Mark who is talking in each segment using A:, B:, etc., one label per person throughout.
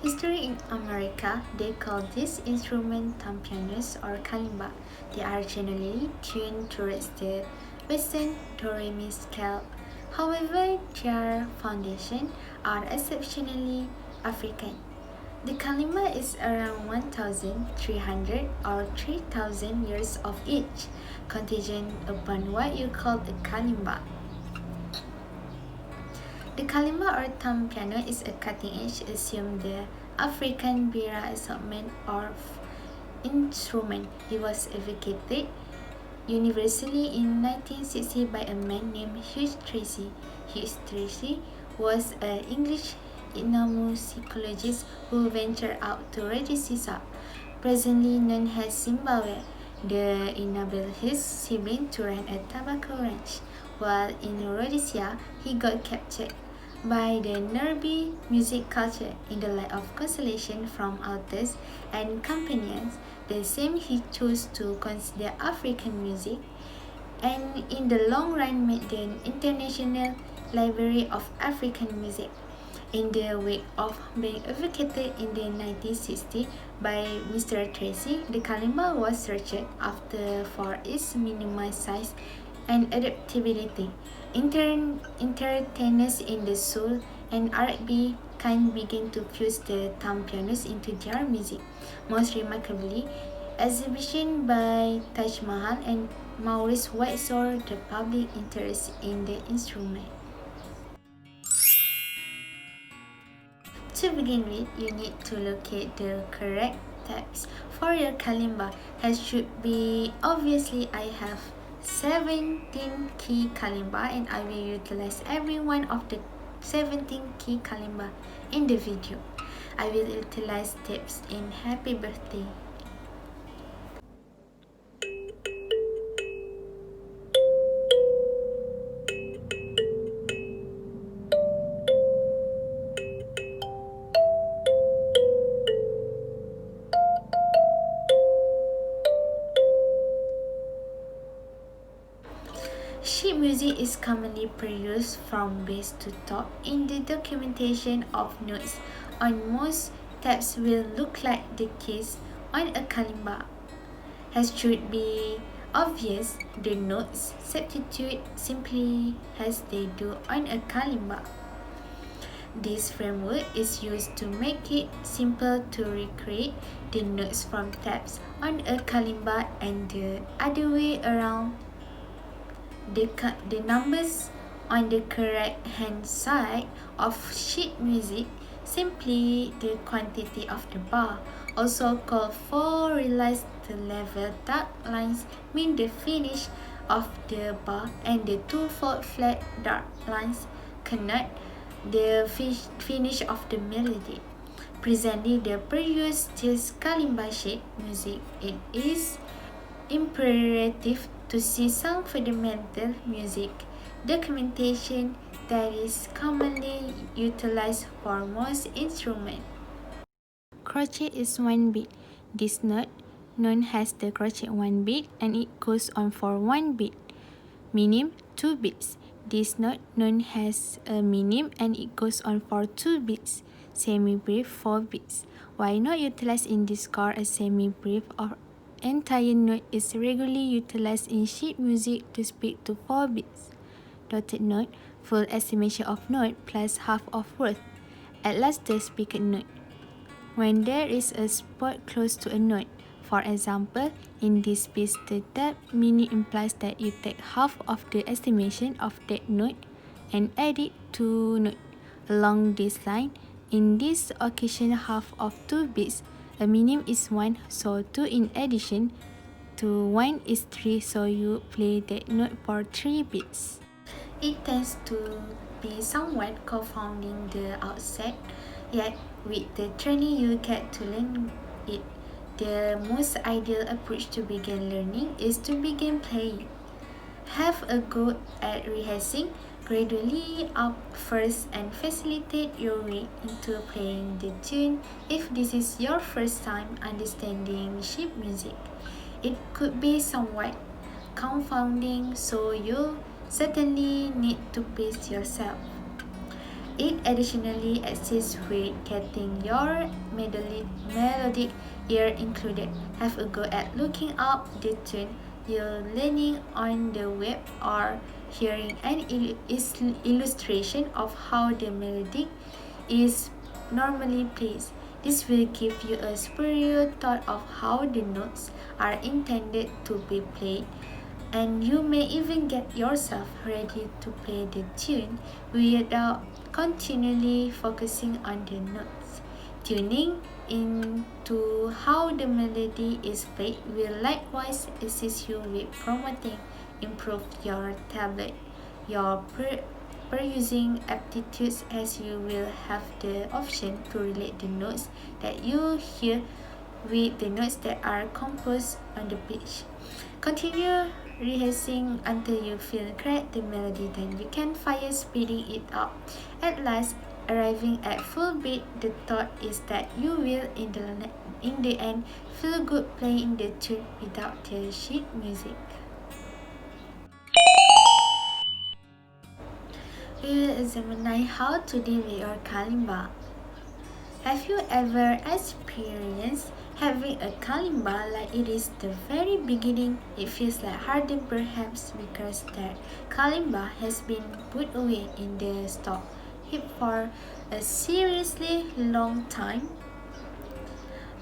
A: History in America, they call this instrument tampianos or kalimba. They are generally tuned towards the Western do re mi scale. However, their foundation are exceptionally African. The kalimba is around 1,300 or 3,000 years of age, contingent upon what you call a kalimba. The kalimba or thumb piano is a cutting-edge assumed the African bira assortment or instrument. It was advocated universally in 1960 by a man named Hugh Tracy. Hugh Tracy was an English ethnomusicologist who ventured out to Rhodesia, presently known as Zimbabwe. The enabled his sibling to run a tobacco ranch. While in Rhodesia, he got captured by the Nerbi music culture in the light of consolation from authors and companions, the same he chose to consider African music, and in the long run made the International Library of African Music. In the wake of being advocated in the 1960s by Mr. Tracy, the kalimba was searched after for its minimized size and adaptability. Entertainers in the soul and R&B kind began to fuse the thumb pianos into their music. Most remarkably, exhibition by Taj Mahal and Maurice White saw the public interest in the instrument. To begin with, you need to locate the correct tabs for your kalimba. As should be obviously, I have 17 key kalimba and I will utilize every one of the 17 key kalimba in the video. I will utilize tips in Happy Birthday. Sheet music is commonly produced from bass to top in the documentation of notes on most tabs will look like the case on a kalimba. As should be obvious, the notes substitute simply as they do on a kalimba. This framework is used to make it simple to recreate the notes from tabs on a kalimba and the other way around. The numbers on the correct hand side of sheet music simply the quantity of the bar, also called four realized level dark lines mean the finish of the bar, and the two-fold flat dark lines connote the finish of the melody. Presenting the previous just kalimba sheet music, it is imperative to see some fundamental music documentation that is commonly utilized for most instruments. Crochet is 1 beat. This note, known as the crochet 1 beat, and it goes on for 1 beat. Minim 2 beats. This note, known as a minim, and it goes on for 2 beats. Semi-brief 4 beats. Why not utilize in this score a semi-brief or entire note is regularly utilized in sheet music to speak to 4 beats. Dotted note, full estimation of note plus half of worth. At last, the speaker note. When there is a spot close to a note, for example, in this piece, the tab mini implies that you take half of the estimation of that note and add it to note. Along this line, in this occasion, half of 2 beats, a minim is 1, so 2 in addition to 1 is 3, so you play that note for 3 beats. It tends to be somewhat confounding the outset, yet with the training you get to learn it. The most ideal approach to begin learning is to begin playing. Have a go at rehearsing gradually up first and facilitate your way into playing the tune if this is your first time understanding sheet music. It could be somewhat confounding, so you certainly need to pace yourself. It additionally assists with getting your melodic ear included. Have a go at looking up the tune you're learning on the web or hearing an illustration of how the melody is normally placed. This will give you a superior thought of how the notes are intended to be played, and you may even get yourself ready to play the tune without continually focusing on the notes. Tuning into how the melody is played will likewise assist you with promoting improve your tablet, your perusing aptitudes, as you will have the option to relate the notes that you hear with the notes that are composed on the page. Continue rehearsing until you feel correct the melody, then you can fire speeding it up. At last, arriving at full beat, the thought is that you will in the end feel good playing the tune without the sheet music. We will examine how to deal with your kalimba. Have you ever experienced having a kalimba like it is the very beginning? It feels like hardened perhaps because that kalimba has been put away in the stock heap for a seriously long time.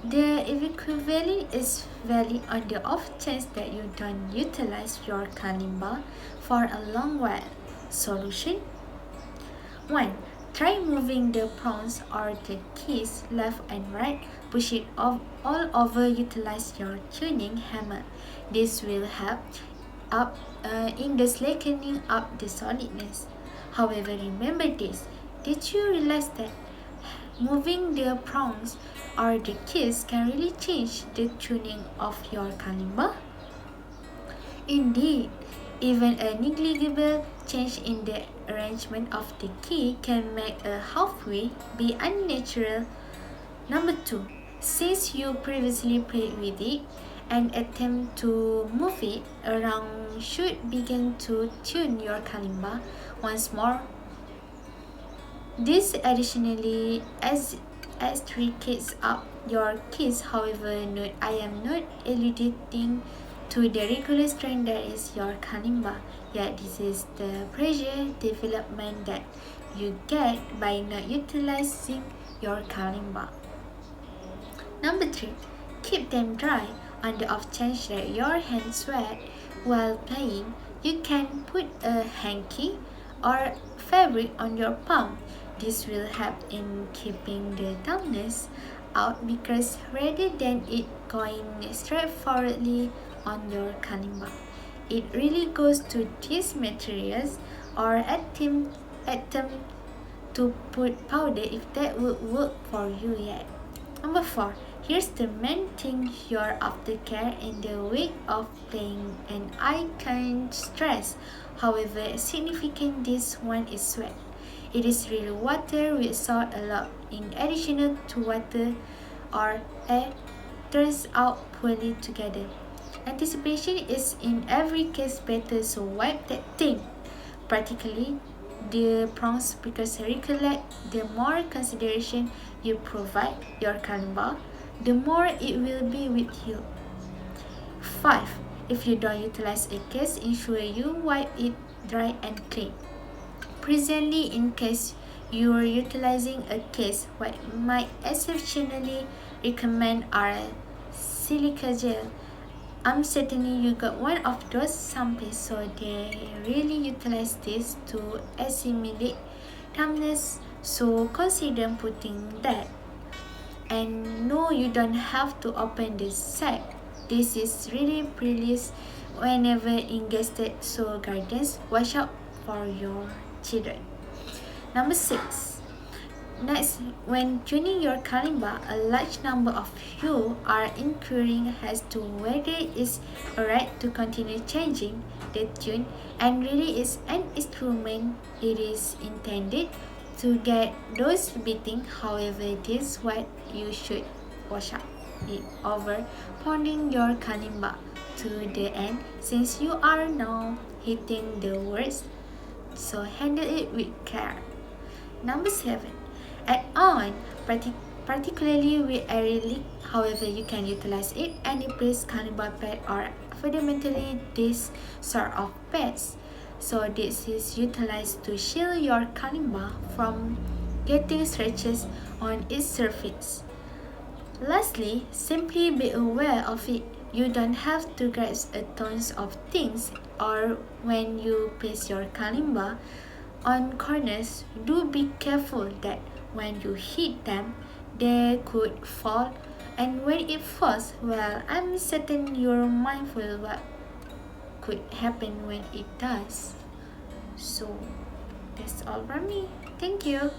A: The equivalent is valid on the off chance that you don't utilize your kalimba for a long while. Solution 1. Try moving the pawns or the keys left and right. Push it all over. Utilize your tuning hammer. This will help in the slackening up the solidness. However, remember this. Did you realize that moving the pawns or the keys can really change the tuning of your kalimba? Indeed, even a negligible change in the arrangement of the key can make a halfway be unnatural. Number 2. Since you previously played with it, an attempt to move it around should begin to tune your kalimba once more. This additionally extricates up your keys. However, note I am not alluding to the regular strain that is your kalimba, yet this is the pressure development that you get by not utilizing your kalimba. Number 3. Keep them dry. On the off chance that your hands sweat while playing, you can put a hanky or fabric on your palm. This will help in keeping the dampness out because rather than it going straightforwardly on your kalimba, it really goes to these materials or attempt to put powder if that would work for you yet. Number 4. Here's the main thing your aftercare in the wake of playing, and I can't stress however significant this one is sweat. It is really water with salt a lot in addition to water or air turns out poorly together. Anticipation is in every case better, so wipe that thing. Practically the prongs, because recollect, the more consideration you provide your kalimba, the more it will be with you. 5. If you don't utilize a case, ensure you wipe it dry and clean. Presently, in case you are utilizing a case, what might exceptionally recommend are silica gel. I'm certain you got one of those samples, so they really utilize this to assimilate dampness, so consider putting that. And no, you don't have to open this sack. This is really precious whenever ingested, so guardians, watch out for your children. Number 6. Next, when tuning your kalimba, a large number of you are inquiring as to whether it's alright to continue changing the tune, and really is an instrument. It is intended to get those beating. However, this is what you should watch out it over pounding your kalimba to the end, since you are now hitting the words, so handle it with care. Number 7. Add on, particularly with area leak. However, you can utilize it any place Kalimba pad or fundamentally this sort of pads. So this is utilized to shield your Kalimba from getting scratches on its surface. Lastly, simply be aware of it. You don't have to grasp a tons of things, or when you place your kalimba on corners, do be careful that when you hit them, they could fall, and when it falls, well, I'm certain you're mindful what could happen when it does. So, that's all from me. Thank you.